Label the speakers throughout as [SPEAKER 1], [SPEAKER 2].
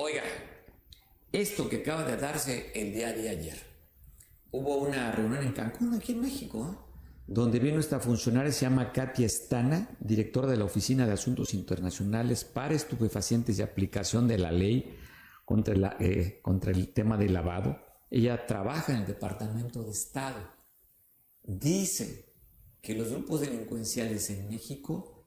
[SPEAKER 1] Oiga, esto que acaba de darse el día de ayer, hubo una reunión en Cancún, aquí en México, ¿eh? Donde vino esta funcionaria, se llama Katia Stana, directora de la Oficina de Asuntos Internacionales para Estupefacientes y Aplicación de la Ley contra el tema de lavado. Ella trabaja en el Departamento de Estado. Dice que los grupos delincuenciales en México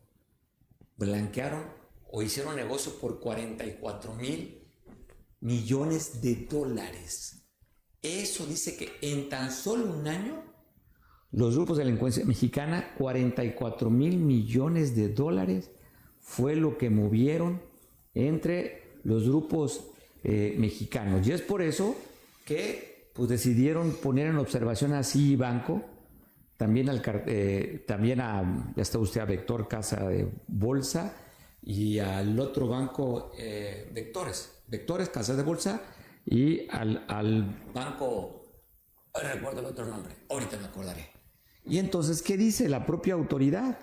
[SPEAKER 1] blanquearon o hicieron negocio por 44,000,000,000 de dólares. Eso dice que en tan solo un año los grupos de delincuencia mexicana, 44,000,000,000 de dólares fue lo que movieron entre los grupos mexicanos. Y es por eso que pues, decidieron poner en observación a Citibanco, también, ya está usted a Vector Casa de Bolsa y al otro banco Vectores Casa de Bolsa y al banco, no recuerdo el otro nombre, ahorita me acordaré. Y entonces, ¿qué dice la propia autoridad?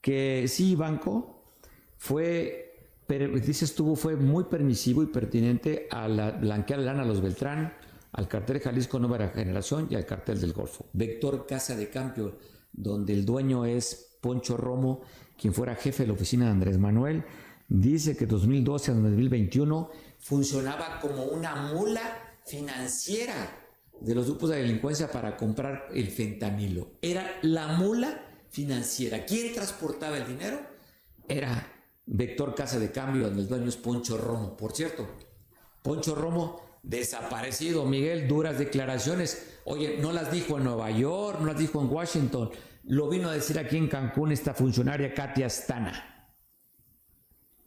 [SPEAKER 1] Que sí, banco fue muy permisivo y pertinente a blanquear lana a los Beltrán, al cartel Jalisco Nueva Generación y al cartel del Golfo. Vector Casa de Cambio, donde el dueño es Poncho Romo, quien fuera jefe de la oficina de Andrés Manuel, dice que 2012 a 2021 funcionaba como una mula financiera de los grupos de delincuencia para comprar el fentanilo. Era la mula financiera. ¿Quién transportaba el dinero? Era Vector Casa de Cambio, donde el dueño es Poncho Romo. Por cierto, Poncho Romo desaparecido. Miguel, duras declaraciones. Oye, no las dijo en Nueva York, no las dijo en Washington. Lo vino a decir aquí en Cancún esta funcionaria Katia Stana.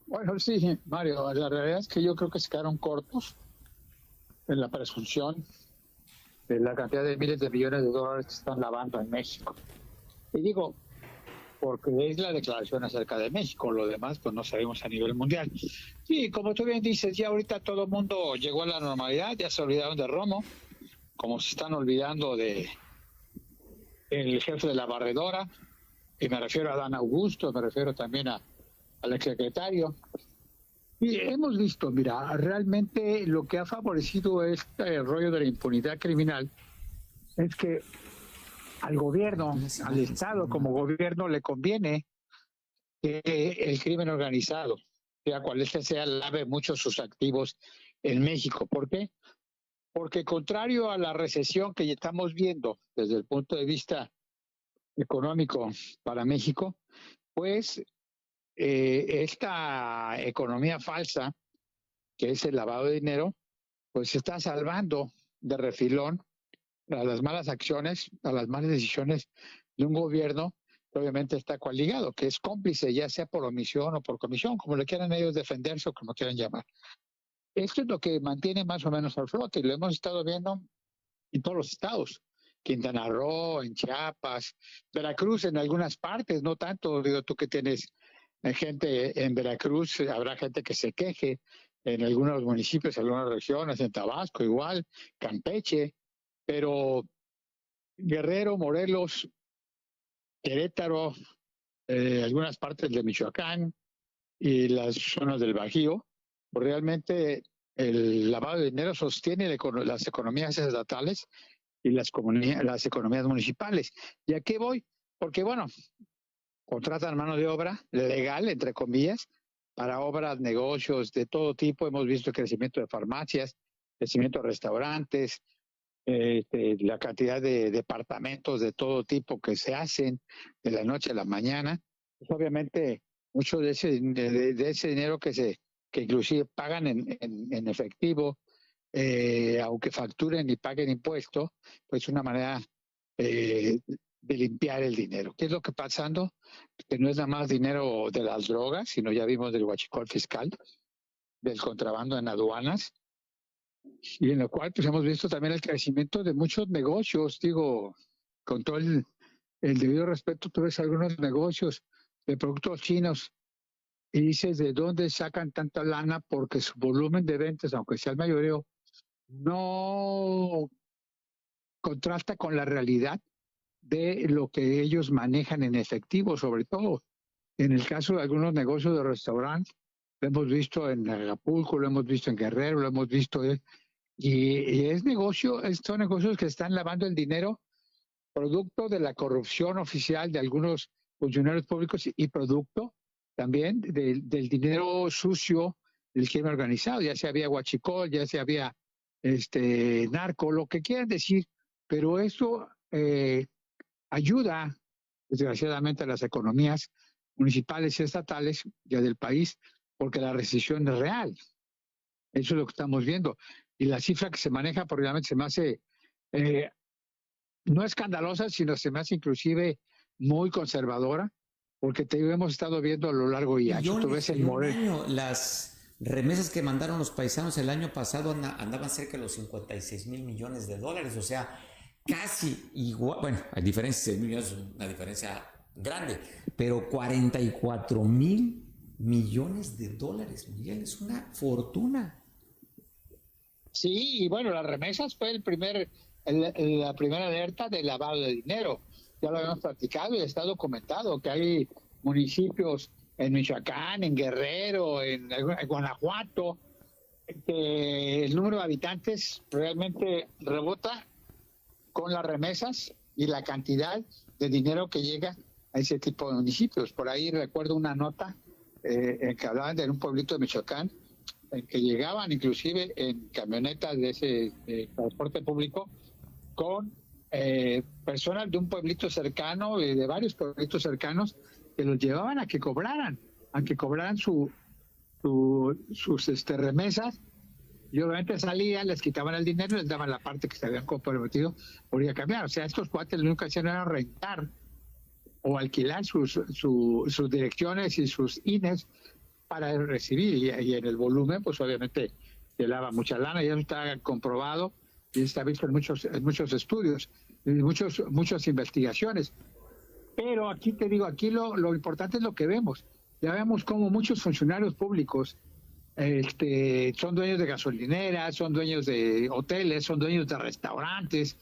[SPEAKER 2] Bueno, sí, Mario, la realidad es que yo creo que se quedaron cortos en la presunción de la cantidad de miles de millones de dólares que están lavando en México. Y digo, porque es la declaración acerca de México, lo demás pues no sabemos a nivel mundial. Sí, como tú bien dices, ya ahorita todo el mundo llegó a la normalidad, ya se olvidaron de Romo, como se están olvidando de el jefe de la barredora, y me refiero a Dan Augusto, me refiero también al exsecretario. Y hemos visto, mira, realmente lo que ha favorecido este rollo de la impunidad criminal es que al gobierno, al Estado como gobierno le conviene que el crimen organizado, sea cual sea, lave mucho sus activos en México. ¿Por qué? Porque contrario a la recesión que estamos viendo desde el punto de vista económico para México, pues esta economía falsa, que es el lavado de dinero, pues se está salvando de refilón a las malas acciones, a las malas decisiones de un gobierno que obviamente está coaligado, que es cómplice, ya sea por omisión o por comisión, como le quieran ellos defenderse o como quieran llamar. Esto es lo que mantiene más o menos al flote y lo hemos estado viendo en todos los estados. Quintana Roo, en Chiapas, Veracruz en algunas partes, no tanto, digo tú que tienes gente en Veracruz, habrá gente que se queje en algunos municipios, en algunas regiones, en Tabasco igual, Campeche, pero Guerrero, Morelos, Querétaro, algunas partes de Michoacán y las zonas del Bajío, pues realmente el lavado de dinero sostiene las economías estatales y las economías municipales. ¿Y a qué voy? Porque, bueno, contratan mano de obra legal, entre comillas, para obras, negocios de todo tipo. Hemos visto el crecimiento de farmacias, crecimiento de restaurantes, la cantidad de departamentos de todo tipo que se hacen de la noche a la mañana. Pues obviamente, mucho de ese dinero que inclusive pagan en efectivo, aunque facturen y paguen impuestos, pues una manera de limpiar el dinero. ¿Qué es lo que está pasando? Que no es nada más dinero de las drogas, sino ya vimos del huachicol fiscal, del contrabando en aduanas, y en lo cual pues hemos visto también el crecimiento de muchos negocios, digo, con todo el debido respeto, tú ves algunos negocios de productos chinos y dices de dónde sacan tanta lana porque su volumen de ventas, aunque sea el mayoreo, no contrasta con la realidad de lo que ellos manejan en efectivo, sobre todo. En el caso de algunos negocios de restaurantes, lo hemos visto en Acapulco, lo hemos visto en Guerrero, lo hemos visto, y es negocio, son negocios que están lavando el dinero producto de la corrupción oficial de algunos funcionarios públicos y producto también del dinero sucio del crimen organizado, ya se había huachicol, ya se había narco, lo que quieran decir, pero eso ayuda desgraciadamente a las economías municipales y estatales ya del país, porque la recesión es real. Eso es lo que estamos viendo. Y la cifra que se maneja, porque realmente se me hace no escandalosa, sino se me hace inclusive muy conservadora, porque hemos estado viendo a lo largo y ancho. Tú ves el modelo.
[SPEAKER 1] Las remesas que mandaron los paisanos el año pasado andaban cerca de los 56 mil millones de dólares, o sea, casi igual. Bueno, hay diferencias, 6 millones es una diferencia grande, pero 44 mil millones de dólares, Miguel, es una fortuna.
[SPEAKER 2] Sí, y bueno, las remesas fue la primera alerta de lavado de dinero. Ya lo habíamos platicado y está documentado que hay municipios en Michoacán, en Guerrero, en Guanajuato, que el número de habitantes realmente rebota con las remesas y la cantidad de dinero que llega a ese tipo de municipios. Por ahí recuerdo una nota en que hablaban de un pueblito de Michoacán, en que llegaban inclusive en camionetas de ese transporte público con personas de un pueblito cercano y de varios pueblitos cercanos que los llevaban a que cobraran sus remesas, y obviamente salían, les quitaban el dinero y les daban la parte que se habían comprometido por ir a cambiar. O sea, estos cuates lo único que hacían era rentar o alquilar sus direcciones y sus INES para recibir, y en el volumen pues obviamente se lava mucha lana, y eso está comprobado y está visto en muchos estudios, en muchas investigaciones. Pero aquí te digo, aquí lo importante es lo que vemos. Ya vemos cómo muchos funcionarios públicos son dueños de gasolineras, son dueños de hoteles, son dueños de restaurantes,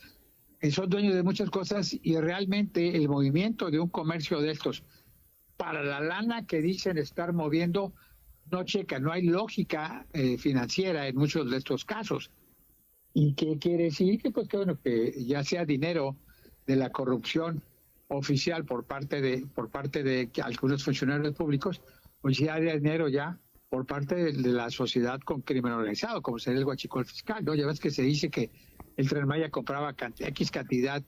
[SPEAKER 2] son dueños de muchas cosas, y realmente el movimiento de un comercio de estos para la lana que dicen estar moviendo no checa, no hay lógica financiera en muchos de estos casos. ¿Y qué quiere decir? Que pues que bueno, que ya sea dinero de la corrupción oficial por parte de algunos funcionarios públicos, pues ya hay dinero ya por parte de la sociedad con crimen organizado, como sería el huachicol fiscal, ¿no? Ya ves que se dice que el Tren Maya compraba X cantidad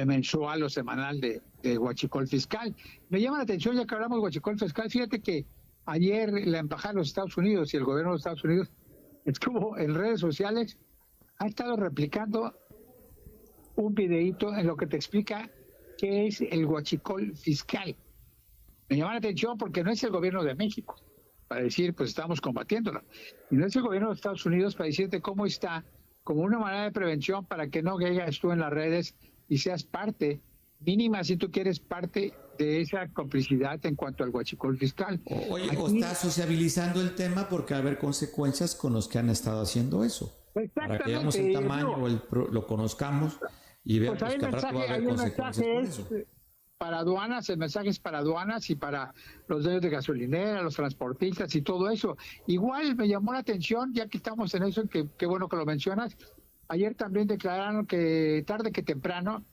[SPEAKER 2] mensual o semanal de huachicol fiscal. Me llama la atención, ya que hablamos de huachicol fiscal, fíjate que ayer la Embajada de los Estados Unidos y el gobierno de los Estados Unidos estuvo en redes sociales, ha estado replicando un videíto en lo que te explica qué es el huachicol fiscal. Me llama la atención porque no es el gobierno de México para decir, pues estamos combatiéndolo, y no es el gobierno de Estados Unidos para decirte cómo está, como una manera de prevención para que no caigas tú en las redes y seas parte, mínima si tú quieres, parte de esa complicidad en cuanto al huachicol fiscal.
[SPEAKER 1] Oye, aquí, o está sociabilizando el tema porque va a haber consecuencias con los que han estado haciendo eso. Para que veamos el tamaño, lo conozcamos y veamos pues que al rato va a haber consecuencias por eso.
[SPEAKER 2] Para aduanas, el mensaje es para aduanas y para los dueños de gasolinera, los transportistas y todo eso. Igual me llamó la atención, ya que estamos en eso, qué bueno que lo mencionas. Ayer también declararon que tarde que temprano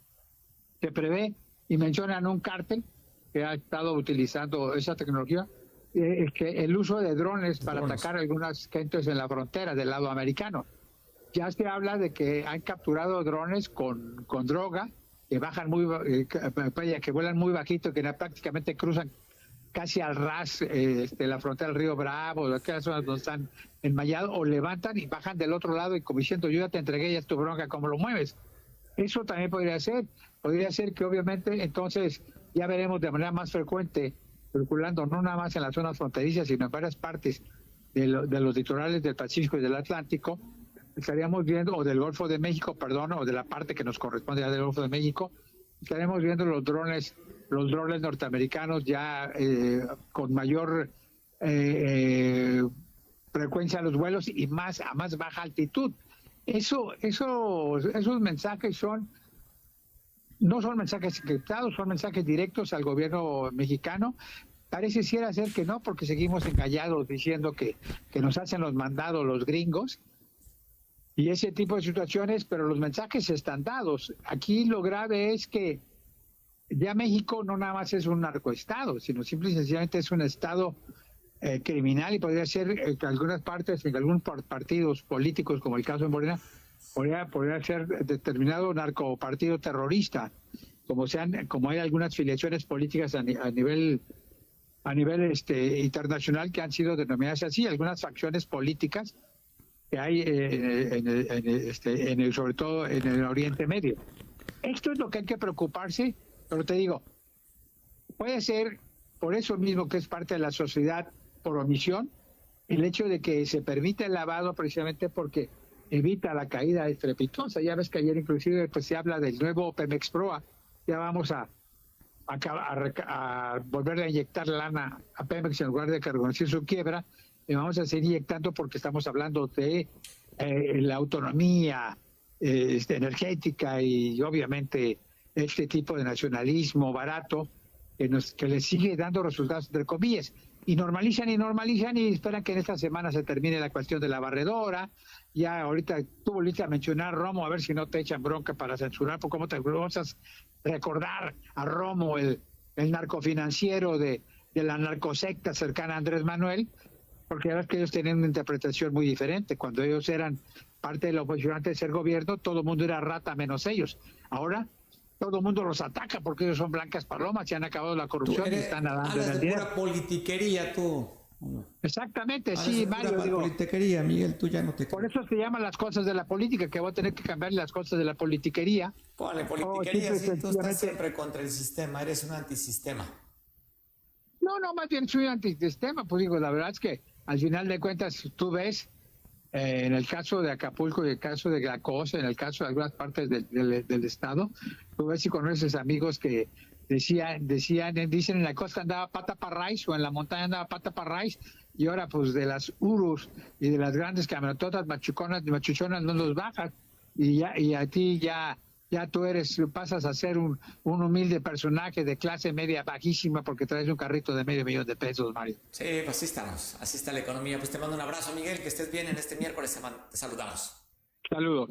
[SPEAKER 2] se prevé y mencionan un cártel que ha estado utilizando esa tecnología, que el uso de drones para atacar a algunas gentes en la frontera del lado americano. Ya se habla de que han capturado drones con droga, que bajan que vuelan muy bajito, que prácticamente cruzan casi al ras la frontera del río Bravo, de aquellas zonas donde están enmayados, o levantan y bajan del otro lado y como diciendo, yo ya te entregué, ya es tu bronca, ¿cómo lo mueves? Eso también podría ser que obviamente entonces ya veremos de manera más frecuente circulando no nada más en las zonas fronterizas, sino en varias partes de los litorales del Pacífico y del Atlántico. Estaríamos viendo, o del Golfo de México, perdón, o de la parte que nos corresponde ya del Golfo de México, estaremos viendo los drones norteamericanos ya con mayor frecuencia en los vuelos y a más baja altitud. Esos mensajes no son mensajes encriptados, son mensajes directos al gobierno mexicano Parece ser que no, porque seguimos engañados diciendo que nos hacen los mandados los gringos y ese tipo de situaciones, pero los mensajes están dados. Aquí lo grave es que ya México no nada más es un narcoestado, sino simple y sencillamente es un estado criminal y podría ser en algunas partes, en algunos partidos políticos, como el caso de Morena, podría ser determinado narcopartido terrorista, como hay algunas filiaciones políticas a nivel internacional que han sido denominadas así, algunas facciones políticas que hay sobre todo en el Oriente Medio. Esto es lo que hay que preocuparse, pero te digo, puede ser por eso mismo que es parte de la sociedad por omisión, el hecho de que se permite el lavado precisamente porque evita la caída estrepitosa. Ya ves que ayer inclusive pues se habla del nuevo Pemex Proa, ya vamos a volver a inyectar lana a Pemex en lugar de que reconocer su quiebra, y vamos a seguir inyectando porque estamos hablando de la autonomía energética y obviamente este tipo de nacionalismo barato que les sigue dando resultados entre comillas, y normalizan y esperan que en esta semana se termine la cuestión de la barredora. Ya ahorita tú volviste a mencionar Romo, a ver si no te echan bronca para censurar, por cómo te vas recordar a Romo, el narcofinanciero de la narcosecta cercana a Andrés Manuel, porque ves que ellos tenían una interpretación muy diferente. Cuando ellos eran parte de la oposición antes de ser gobierno, todo el mundo era rata menos ellos. Ahora todo el mundo los ataca porque ellos son blancas palomas y han acabado la corrupción y están nadando en el dinero.
[SPEAKER 1] Pura politiquería, tú.
[SPEAKER 2] Exactamente, sí, Mario.
[SPEAKER 1] Politiquería, Miguel, tú ya no te...
[SPEAKER 2] Por eso se llaman las cosas de la política, que voy a tener que cambiar las cosas de la politiquería.
[SPEAKER 1] Ponle politiquería, si tú estás siempre contra el sistema, eres un antisistema.
[SPEAKER 2] No, más bien soy antisistema, pues digo, la verdad es que al final de cuentas tú ves, en el caso de Acapulco, en el caso de la Cosa, en el caso de algunas partes del estado, tú ves y conoces amigos que dicen en la costa andaba pata para raíz o en la montaña andaba pata para raíz, y ahora pues de las urus y de las grandes camionetas machuchonas no los bajas, y a ti ya tú pasas a ser un humilde personaje de clase media bajísima porque traes un carrito de $500,000, Mario.
[SPEAKER 1] Sí, pues así estamos, así está la economía. Pues te mando un abrazo, Miguel, que estés bien en este miércoles, te saludamos.
[SPEAKER 2] Saludos.